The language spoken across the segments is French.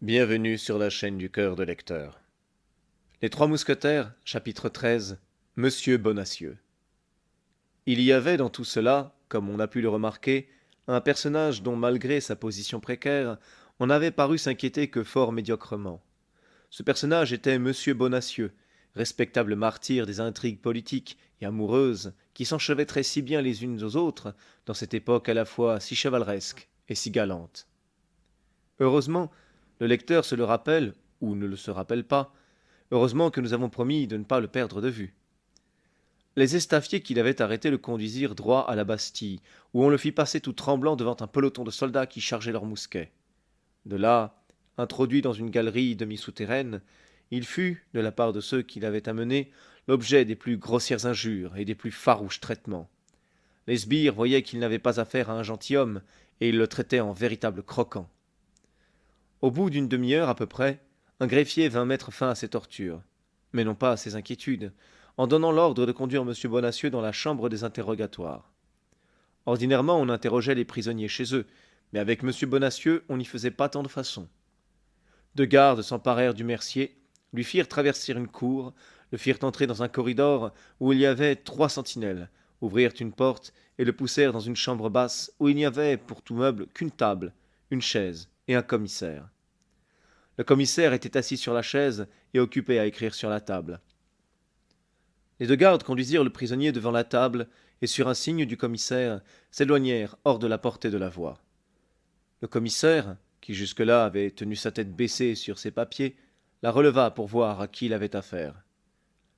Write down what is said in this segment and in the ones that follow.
Bienvenue sur la chaîne du cœur de lecteur. Les Trois Mousquetaires, chapitre 13, Monsieur Bonacieux. Il y avait dans tout cela, comme on a pu le remarquer, un personnage dont, malgré sa position précaire, on n'avait paru s'inquiéter que fort médiocrement. Ce personnage était Monsieur Bonacieux, respectable martyr des intrigues politiques et amoureuses qui s'enchevêtraient si bien les unes aux autres dans cette époque à la fois si chevaleresque et si galante. Heureusement, le lecteur se le rappelle, ou ne le se rappelle pas, heureusement que nous avons promis de ne pas le perdre de vue. Les estafiers qui l'avaient arrêté le conduisirent droit à la Bastille, où on le fit passer tout tremblant devant un peloton de soldats qui chargeaient leurs mousquets. De là, introduit dans une galerie demi-souterraine, il fut, de la part de ceux qui l'avaient amené, l'objet des plus grossières injures et des plus farouches traitements. Les sbires voyaient qu'ils n'avaient pas affaire à un gentilhomme, et ils le traitaient en véritable croquant. Au bout d'une demi-heure à peu près, un greffier vint mettre fin à ses tortures, mais non pas à ses inquiétudes, en donnant l'ordre de conduire M. Bonacieux dans la chambre des interrogatoires. Ordinairement, on interrogeait les prisonniers chez eux, mais avec M. Bonacieux, on n'y faisait pas tant de façon. Deux gardes s'emparèrent du mercier, lui firent traverser une cour, le firent entrer dans un corridor où il y avait 3 sentinelles, ouvrirent une porte et le poussèrent dans une chambre basse où il n'y avait pour tout meuble qu'une table, une chaise et un commissaire. Le commissaire était assis sur la chaise et occupé à écrire sur la table. Les deux gardes conduisirent le prisonnier devant la table et, sur un signe du commissaire, s'éloignèrent hors de la portée de la voix. Le commissaire, qui jusque-là avait tenu sa tête baissée sur ses papiers, la releva pour voir à qui il avait affaire.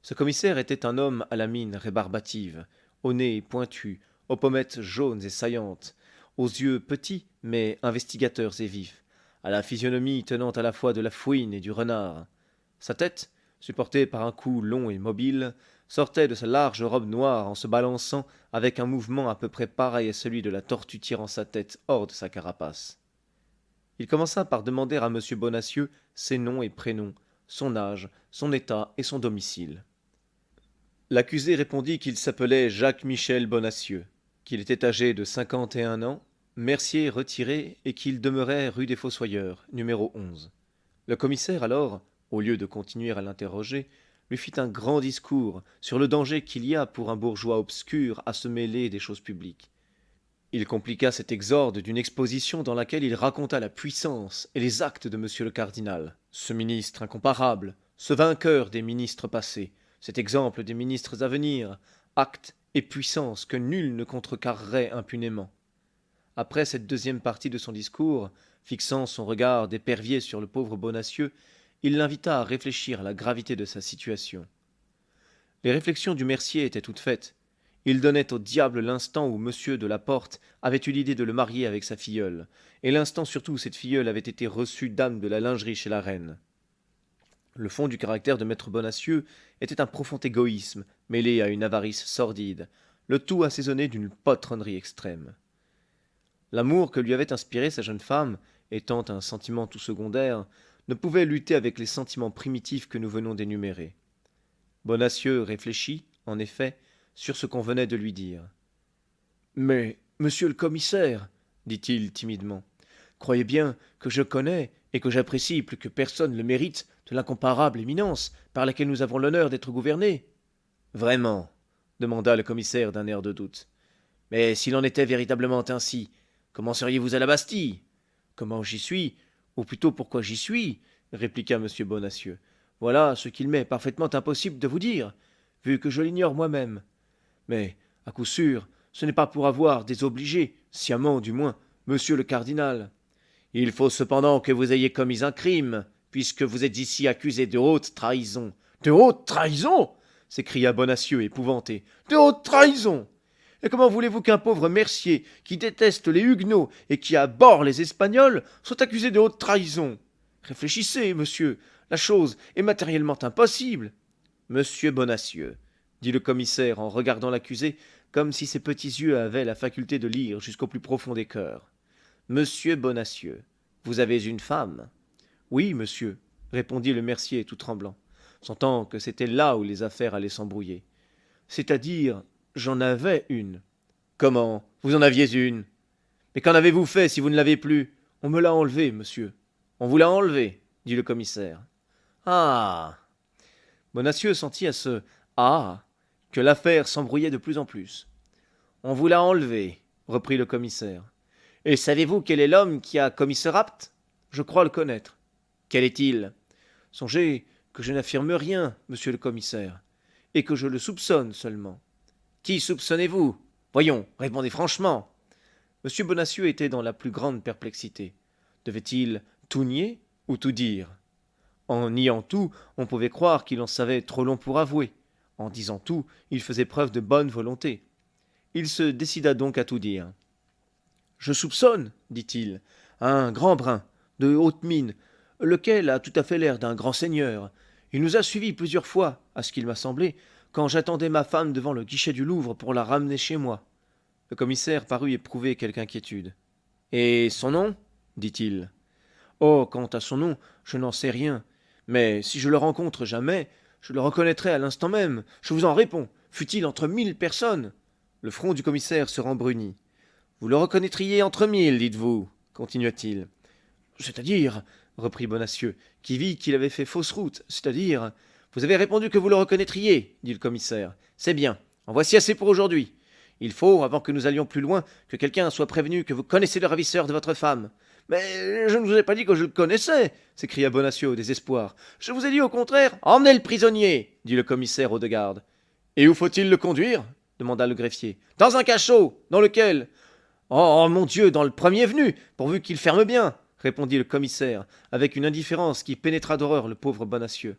Ce commissaire était un homme à la mine rébarbative, au nez pointu, aux pommettes jaunes et saillantes, aux yeux petits mais investigateurs et vifs, à la physionomie tenant à la fois de la fouine et du renard. Sa tête, supportée par un cou long et mobile, sortait de sa large robe noire en se balançant avec un mouvement à peu près pareil à celui de la tortue tirant sa tête hors de sa carapace. Il commença par demander à M. Bonacieux ses noms et prénoms, son âge, son état et son domicile. L'accusé répondit qu'il s'appelait Jacques-Michel Bonacieux, qu'il était âgé de 51 ans, mercier retiré et qu'il demeurait rue des Fossoyeurs, numéro 11. Le commissaire alors, au lieu de continuer à l'interroger, lui fit un grand discours sur le danger qu'il y a pour un bourgeois obscur à se mêler des choses publiques. Il compliqua cet exorde d'une exposition dans laquelle il raconta la puissance et les actes de monsieur le cardinal, ce ministre incomparable, ce vainqueur des ministres passés, cet exemple des ministres à venir, actes et puissance que nul ne contrecarrerait impunément. Après cette deuxième partie de son discours, fixant son regard d'épervier sur le pauvre Bonacieux, il l'invita à réfléchir à la gravité de sa situation. Les réflexions du mercier étaient toutes faites. Il donnait au diable l'instant où monsieur de la Porte avait eu l'idée de le marier avec sa filleule, et l'instant surtout où cette filleule avait été reçue dame de la lingerie chez la reine. Le fond du caractère de maître Bonacieux était un profond égoïsme, mêlé à une avarice sordide, le tout assaisonné d'une potronnerie extrême. L'amour que lui avait inspiré sa jeune femme, étant un sentiment tout secondaire, ne pouvait lutter avec les sentiments primitifs que nous venons d'énumérer. Bonacieux réfléchit, en effet, sur ce qu'on venait de lui dire. Mais, monsieur le commissaire, dit-il timidement, croyez bien que je connais et que j'apprécie plus que personne le mérite de l'incomparable éminence par laquelle nous avons l'honneur d'être gouvernés. Vraiment, demanda le commissaire d'un air de doute. Mais s'il en était véritablement ainsi, comment seriez-vous à la Bastille? Comment j'y suis, ou plutôt pourquoi j'y suis, répliqua M. Bonacieux. Voilà ce qu'il m'est parfaitement impossible de vous dire, vu que je l'ignore moi-même. Mais, à coup sûr, ce n'est pas pour avoir désobligé, sciemment du moins, monsieur le cardinal. Il faut cependant que vous ayez commis un crime, puisque vous êtes ici accusé de haute trahison. De haute trahison s'écria Bonacieux épouvanté. De haute trahison. Et comment voulez-vous qu'un pauvre mercier, qui déteste les Huguenots et qui abhorre les Espagnols, soit accusé de haute trahison? Réfléchissez, monsieur, la chose est matériellement impossible. Monsieur Bonacieux, dit le commissaire en regardant l'accusé, comme si ses petits yeux avaient la faculté de lire jusqu'au plus profond des cœurs. Monsieur Bonacieux, vous avez une femme? Oui, monsieur, répondit le mercier tout tremblant, sentant que c'était là où les affaires allaient s'embrouiller. C'est-à-dire, j'en avais une. Comment? Vous en aviez une? Mais qu'en avez-vous fait si vous ne l'avez plus? On me l'a enlevée, monsieur. On vous l'a enlevé, dit le commissaire. Ah. Bonacieux sentit à ce ah que l'affaire s'embrouillait de plus en plus. On vous l'a enlevé, reprit le commissaire. Et savez-vous quel est l'homme qui a commis ce rapt? Je crois le connaître. Quel est-il? Songez que je n'affirme rien, monsieur le commissaire, et que je le soupçonne seulement. Qui soupçonnez-vous? Voyons, répondez franchement. Monsieur Bonacieux était dans la plus grande perplexité. Devait-il tout nier ou tout dire? En niant tout, on pouvait croire qu'il en savait trop long pour avouer. En disant tout, il faisait preuve de bonne volonté. Il se décida donc à tout dire. Je soupçonne, dit-il, un grand brun, de haute mine, lequel a tout à fait l'air d'un grand seigneur. Il nous a suivis plusieurs fois, à ce qu'il m'a semblé, quand j'attendais ma femme devant le guichet du Louvre pour la ramener chez moi. Le commissaire parut éprouver quelque inquiétude. Et son nom? dit-il. Oh, quant à son nom, je n'en sais rien. Mais si je le rencontre jamais, je le reconnaîtrai à l'instant même. Je vous en réponds. Fût-il entre 1000 personnes? Le front du commissaire se rembrunit. Vous le reconnaîtriez entre 1000, dites-vous, continua-t-il. C'est-à-dire, reprit Bonacieux, qui vit qu'il avait fait fausse route, c'est-à-dire, vous avez répondu que vous le reconnaîtriez, dit le commissaire. C'est bien, en voici assez pour aujourd'hui. Il faut, avant que nous allions plus loin, que quelqu'un soit prévenu que vous connaissez le ravisseur de votre femme. Mais je ne vous ai pas dit que je le connaissais, s'écria Bonacieux au désespoir. Je vous ai dit au contraire, emmenez le prisonnier, dit le commissaire aux deux gardes. Et où faut-il le conduire? demanda le greffier. Dans un cachot, dans lequel? Oh, mon Dieu, dans le premier venu, pourvu qu'il ferme bien, répondit le commissaire, avec une indifférence qui pénétra d'horreur le pauvre Bonacieux.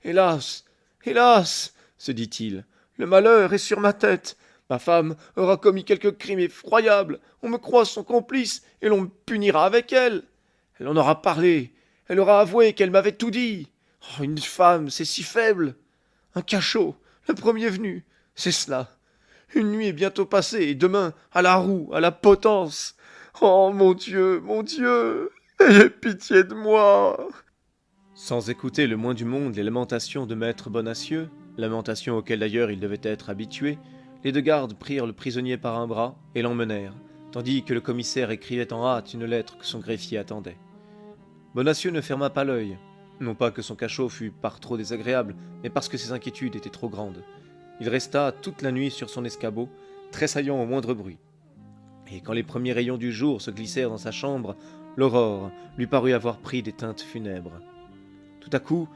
Hélas, hélas, se dit-il, le malheur est sur ma tête. Ma femme aura commis quelque crime effroyable. On me croit son complice et l'on me punira avec elle. Elle en aura parlé. Elle aura avoué qu'elle m'avait tout dit. Oh, une femme, c'est si faible. Un cachot, le premier venu, c'est cela. Une nuit est bientôt passée et demain, à la roue, à la potence. Oh, mon Dieu, ayez pitié de moi. Sans écouter le moins du monde les lamentations de maître Bonacieux, lamentations auxquelles d'ailleurs il devait être habitué, les deux gardes prirent le prisonnier par un bras et l'emmenèrent, tandis que le commissaire écrivait en hâte une lettre que son greffier attendait. Bonacieux ne ferma pas l'œil, non pas que son cachot fût par trop désagréable, mais parce que ses inquiétudes étaient trop grandes. Il resta toute la nuit sur son escabeau, tressaillant au moindre bruit. Et quand les premiers rayons du jour se glissèrent dans sa chambre, l'aurore lui parut avoir pris des teintes funèbres. Tout à coup,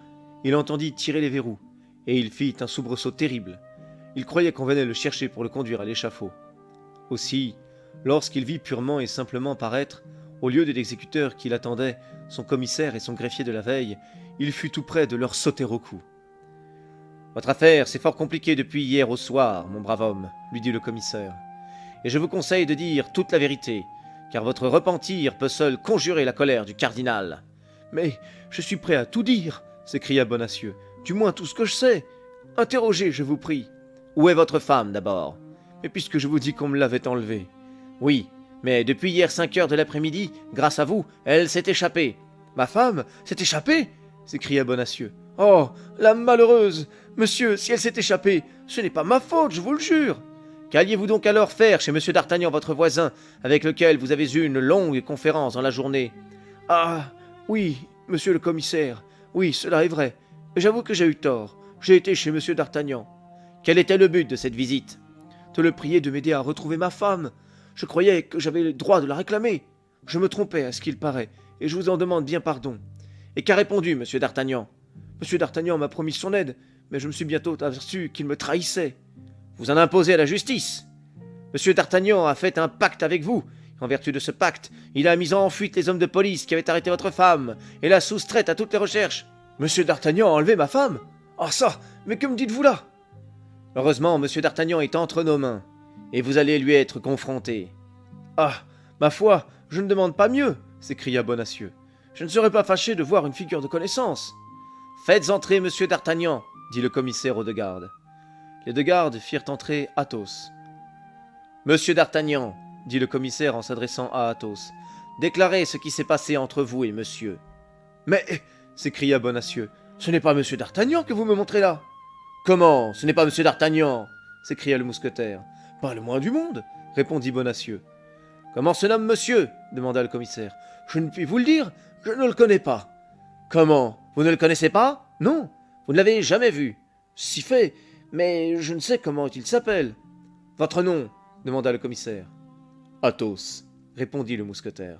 il entendit tirer les verrous, et il fit un soubresaut terrible. Il croyait qu'on venait le chercher pour le conduire à l'échafaud. Aussi, lorsqu'il vit purement et simplement paraître, au lieu de l'exécuteur qui l'attendait, son commissaire et son greffier de la veille, il fut tout près de leur sauter au cou. « Votre affaire s'est fort compliquée depuis hier au soir, mon brave homme, lui dit le commissaire. Et je vous conseille de dire toute la vérité, car votre repentir peut seul conjurer la colère du cardinal. »« Mais je suis prêt à tout dire, s'écria Bonacieux, du moins tout ce que je sais. Interrogez, je vous prie. Où est votre femme, d'abord? Mais puisque je vous dis qu'on me l'avait enlevée. Oui, mais depuis hier 5 heures de l'après-midi, grâce à vous, elle s'est échappée. Ma femme s'est échappée? S'écria Bonacieux. Oh, la malheureuse! Monsieur, si elle s'est échappée, ce n'est pas ma faute, je vous le jure. Qu'alliez-vous donc alors faire chez monsieur d'Artagnan, votre voisin, avec lequel vous avez eu une longue conférence dans la journée? Ah, oui, monsieur le commissaire, oui, cela est vrai. J'avoue que j'ai eu tort. J'ai été chez monsieur d'Artagnan. Quel était le but de cette visite? De le prier de m'aider à retrouver ma femme. Je croyais que j'avais le droit de la réclamer. Je me trompais à ce qu'il paraît, et je vous en demande bien pardon. Et qu'a répondu monsieur d'Artagnan? Monsieur d'Artagnan m'a promis son aide, mais je me suis bientôt aperçu qu'il me trahissait. Vous en imposez à la justice. Monsieur d'Artagnan a fait un pacte avec vous. En vertu de ce pacte, il a mis en fuite les hommes de police qui avaient arrêté votre femme, et l'a soustraite à toutes les recherches. Monsieur d'Artagnan a enlevé ma femme? Ah ça, mais que me dites-vous là? Heureusement, monsieur d'Artagnan est entre nos mains, et vous allez lui être confronté. Ah, ma foi, je ne demande pas mieux, s'écria Bonacieux. Je ne serais pas fâché de voir une figure de connaissance. Faites entrer monsieur d'Artagnan, dit le commissaire aux deux gardes. Les deux gardes firent entrer Athos. Monsieur d'Artagnan, dit le commissaire en s'adressant à Athos, déclarez ce qui s'est passé entre vous et monsieur. Mais, s'écria Bonacieux, ce n'est pas monsieur d'Artagnan que vous me montrez là. Comment, ce n'est pas monsieur d'Artagnan? S'écria le mousquetaire. Pas le moins du monde, répondit Bonacieux. Comment se nomme monsieur? Demanda le commissaire. Je ne puis vous le dire, je ne le connais pas. Comment? Vous ne le connaissez pas? Non, vous ne l'avez jamais vu. Si fait, mais je ne sais comment il s'appelle. Votre nom? Demanda le commissaire. Athos, répondit le mousquetaire.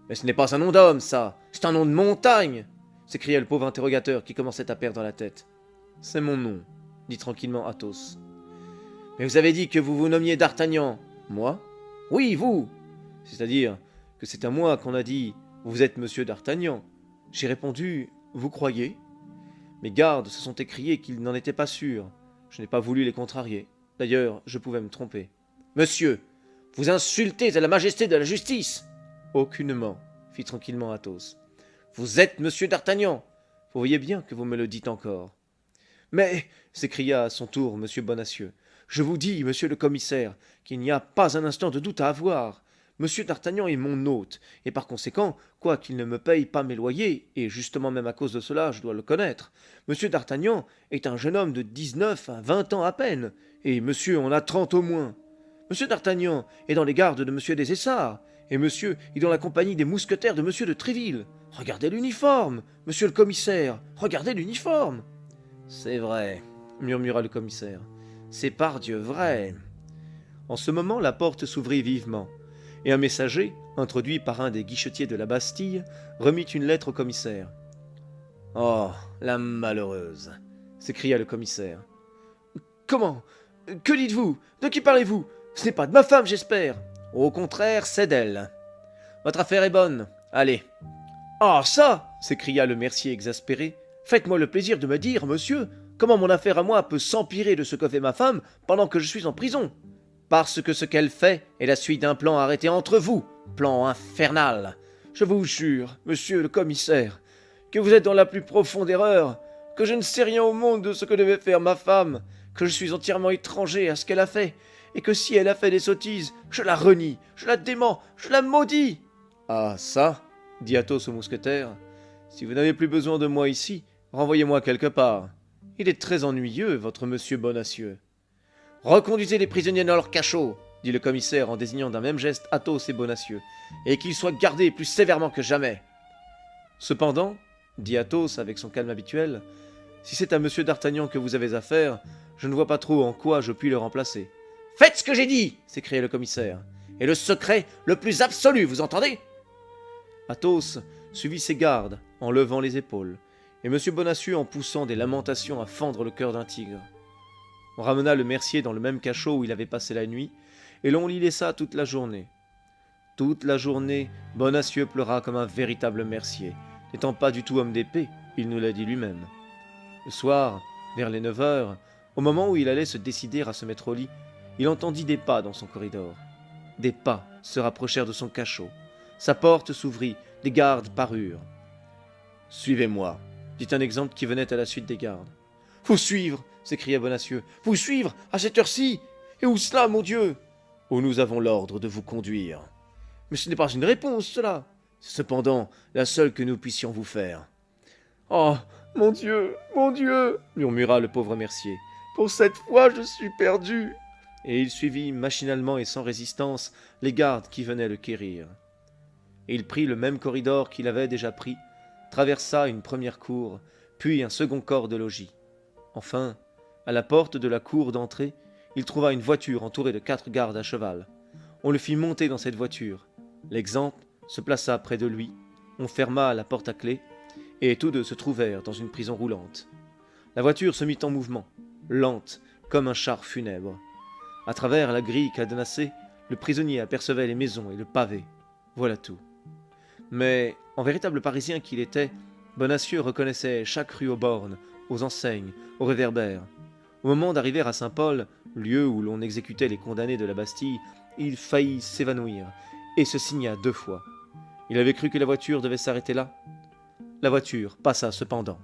Mais ce n'est pas un nom d'homme, ça, c'est un nom de montagne, s'écria le pauvre interrogateur qui commençait à perdre la tête. C'est mon nom, dit tranquillement Athos. Mais vous avez dit que vous vous nommiez d'Artagnan. Moi? Oui, vous. C'est-à-dire que c'est à moi qu'on a dit « Vous êtes monsieur d'Artagnan ». J'ai répondu « Vous croyez ?» Mes gardes se sont écriés qu'ils n'en étaient pas sûrs. Je n'ai pas voulu les contrarier. D'ailleurs, je pouvais me tromper. « Monsieur, vous insultez à la majesté de la justice !»« Aucunement, fit tranquillement Athos. Vous êtes monsieur d'Artagnan. Vous voyez bien que vous me le dites encore. »« Mais, s'écria à son tour monsieur Bonacieux, je vous dis, monsieur le commissaire, qu'il n'y a pas un instant de doute à avoir. Monsieur d'Artagnan est mon hôte, et par conséquent, quoiqu'il ne me paye pas mes loyers, et justement même à cause de cela, je dois le connaître, monsieur d'Artagnan est un jeune homme de 19 à 20 ans à peine, et monsieur en a 30 au moins. Monsieur d'Artagnan est dans les gardes de monsieur des Essarts, et monsieur est dans la compagnie des mousquetaires de monsieur de Tréville. Regardez l'uniforme, monsieur le commissaire, regardez l'uniforme. C'est vrai, murmura le commissaire. C'est pardieu vrai. En ce moment, la porte s'ouvrit vivement, et un messager, introduit par un des guichetiers de la Bastille, remit une lettre au commissaire. « Oh, la malheureuse !» s'écria le commissaire. « Comment? Que dites-vous? De qui parlez-vous? Ce n'est pas de ma femme, j'espère. »« Au contraire, c'est d'elle. Votre affaire est bonne. Allez. »« Ah, ça !» s'écria le mercier exaspéré. « Faites-moi le plaisir de me dire, monsieur, comment mon affaire à moi peut s'empirer de ce que fait ma femme pendant que je suis en prison? Parce que ce qu'elle fait est la suite d'un plan arrêté entre vous, plan infernal. Je vous jure, monsieur le commissaire, que vous êtes dans la plus profonde erreur, que je ne sais rien au monde de ce que devait faire ma femme, que je suis entièrement étranger à ce qu'elle a fait, et que si elle a fait des sottises, je la renie, je la dément, je la maudis. »« Ah, ça, dit Athos au mousquetaire, si vous n'avez plus besoin de moi ici, renvoyez-moi quelque part. Il est très ennuyeux, votre monsieur Bonacieux. »« Reconduisez les prisonniers dans leur cachot, dit le commissaire en désignant d'un même geste Athos et Bonacieux, et qu'ils soient gardés plus sévèrement que jamais. Cependant, dit Athos avec son calme habituel, si c'est à monsieur d'Artagnan que vous avez affaire, je ne vois pas trop en quoi je puis le remplacer. Faites ce que j'ai dit, s'écria le commissaire, et le secret le plus absolu, vous entendez? Athos suivit ses gardes en levant les épaules, et monsieur Bonacieux en poussant des lamentations à fendre le cœur d'un tigre. On ramena le mercier dans le même cachot où il avait passé la nuit, et l'on l'y laissa toute la journée. Toute la journée, Bonacieux pleura comme un véritable mercier, n'étant pas du tout homme d'épée, il nous l'a dit lui-même. Le soir, vers les 9 heures, au moment où il allait se décider à se mettre au lit, il entendit des pas dans son corridor. Des pas se rapprochèrent de son cachot. Sa porte s'ouvrit, des gardes parurent. « Suivez-moi » dit un exemple qui venait à la suite des gardes. « Vous suivre » s'écria Bonacieux. « Vous suivre à cette heure-ci? Et où cela, mon Dieu ?»« Où nous avons l'ordre de vous conduire. »« Mais ce n'est pas une réponse, cela. C'est cependant la seule que nous puissions vous faire. »« Oh, mon Dieu, murmura le pauvre mercier. « Pour cette fois, je suis perdu. » Et il suivit machinalement et sans résistance les gardes qui venaient le quérir. Et il prit le même corridor qu'il avait déjà pris, traversa une première cour, puis un second corps de logis. Enfin, à la porte de la cour d'entrée, il trouva une voiture entourée de 4 gardes à cheval. On le fit monter dans cette voiture. L'exempt se plaça près de lui, on ferma la porte à clé, et tous deux se trouvèrent dans une prison roulante. La voiture se mit en mouvement, lente comme un char funèbre. À travers la grille cadenassée, le prisonnier apercevait les maisons et le pavé. Voilà tout. Mais, en véritable Parisien qu'il était, Bonacieux reconnaissait chaque rue aux bornes, aux enseignes, aux réverbères. Au moment d'arriver à Saint-Paul, lieu où l'on exécutait les condamnés de la Bastille, il faillit s'évanouir, et se signa 2 fois. Il avait cru que la voiture devait s'arrêter là. La voiture passa cependant.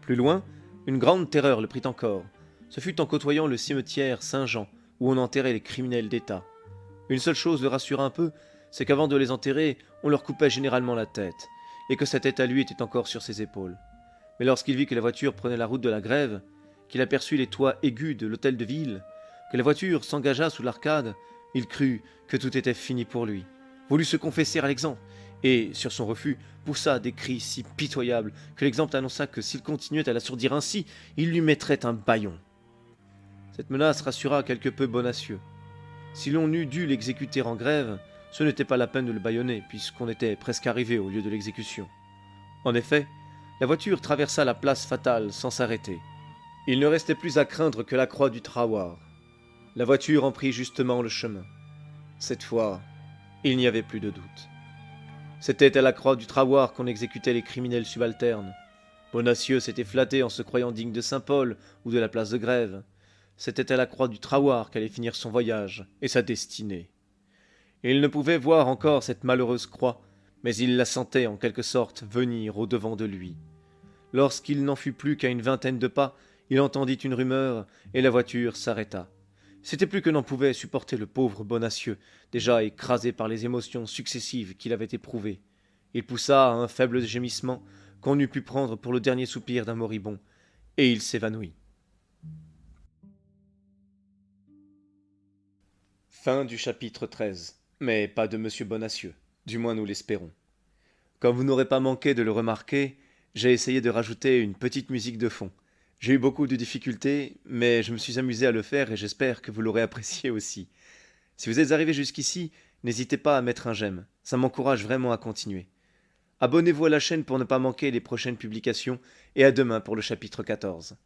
Plus loin, une grande terreur le prit encore. Ce fut en côtoyant le cimetière Saint-Jean, où on enterrait les criminels d'État. Une seule chose le rassura un peu, c'est qu'avant de les enterrer, on leur coupait généralement la tête, et que sa tête à lui était encore sur ses épaules. Mais lorsqu'il vit que la voiture prenait la route de la Grève, qu'il aperçut les toits aigus de l'hôtel de ville, que la voiture s'engagea sous l'arcade, il crut que tout était fini pour lui, voulut se confesser à l'exempt, et, sur son refus, poussa des cris si pitoyables que l'exemple annonça que s'il continuait à l'assourdir ainsi, il lui mettrait un bâillon. Cette menace rassura quelque peu Bonacieux. Si l'on eût dû l'exécuter en grève, ce n'était pas la peine de le bâillonner, puisqu'on était presque arrivé au lieu de l'exécution. En effet, la voiture traversa la place fatale sans s'arrêter. Il ne restait plus à craindre que la croix du Trahoir. La voiture en prit justement le chemin. Cette fois, il n'y avait plus de doute. C'était à la croix du Trahoir qu'on exécutait les criminels subalternes. Bonacieux s'était flatté en se croyant digne de Saint-Paul ou de la place de Grève. C'était à la croix du Trahoir qu'allait finir son voyage et sa destinée. Il ne pouvait voir encore cette malheureuse croix, mais il la sentait en quelque sorte venir au-devant de lui. Lorsqu'il n'en fut plus qu'à une vingtaine de pas, il entendit une rumeur et la voiture s'arrêta. C'était plus que n'en pouvait supporter le pauvre Bonacieux, déjà écrasé par les émotions successives qu'il avait éprouvées. Il poussa un faible gémissement qu'on eût pu prendre pour le dernier soupir d'un moribond, et il s'évanouit. Fin du chapitre 13. Mais pas de monsieur Bonacieux, du moins nous l'espérons. Comme vous n'aurez pas manqué de le remarquer, j'ai essayé de rajouter une petite musique de fond. J'ai eu beaucoup de difficultés, mais je me suis amusé à le faire et j'espère que vous l'aurez apprécié aussi. Si vous êtes arrivé jusqu'ici, n'hésitez pas à mettre un j'aime, ça m'encourage vraiment à continuer. Abonnez-vous à la chaîne pour ne pas manquer les prochaines publications et à demain pour le chapitre 14.